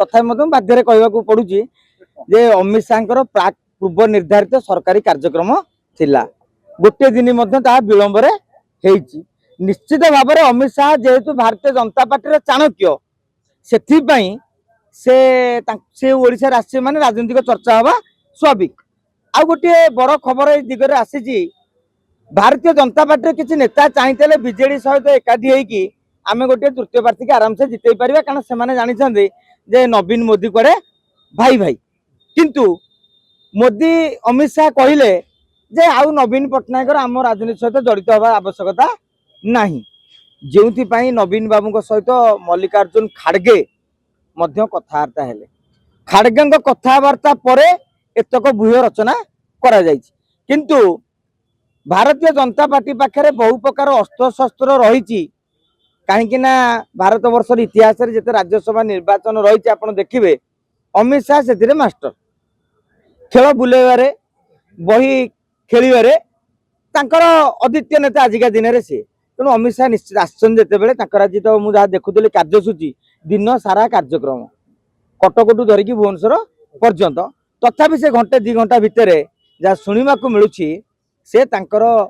तथा बाध्य कहवाक पड़ुची जे अमित शाह प्राक पूर्व निर्धारित सरकारी कार्यक्रम थिला गोटे दिन विलंब निश्चित भाव में अमित शाह जेहेतु भारतीय जनता पार्टी चाणक्य से ओडिशा आसी माने राजनीतिक चर्चा हवा स्वाभाविक। आ गोटे बड़ खबर दिगरे आसी भारतीय जनता पार्टी किसी नेता चाहिए बीजेडी सहित एकाठी होगी आम गोटे तृतीय प्रार्थी के आराम से जितई पारे कारण से जानते जे नवीन मोदी कड़े भाई भाई किंतु मोदी अमित शाह कहले जे आउ नवीन पट्टनायक आम राजनीति सहित जड़ित हवा आवश्यकता नहीं जो नवीन बाबू सहित मल्लिकार्जुन खाड़गे कथबार्ता हेले खाड़गे कथबार्ता पर एतक व्यूह रचना करा जायछि किंतु भारतीय जनता पार्टी पाखे बहु प्रकार अस्त्र शस्त्र रही कहीं भारत वर्ष इतिहास जिते राज्यसभा निर्वाचन रही आप देखिए अमित शाह से मास्टर खेल बुलेबारे बही खेलिबारे अद्वितीय नेता आजिका दिन में सी तेणु अमित शाह निश्चित आसते आज तो मुझे देखुली कार्यसूची दिन सारा कार्यक्रम कटकटू धरिकी भुवनेश्वर पर्यंत तथापि से घंटे 2 घंटा भितर जहाँ शुणा मिलूँ से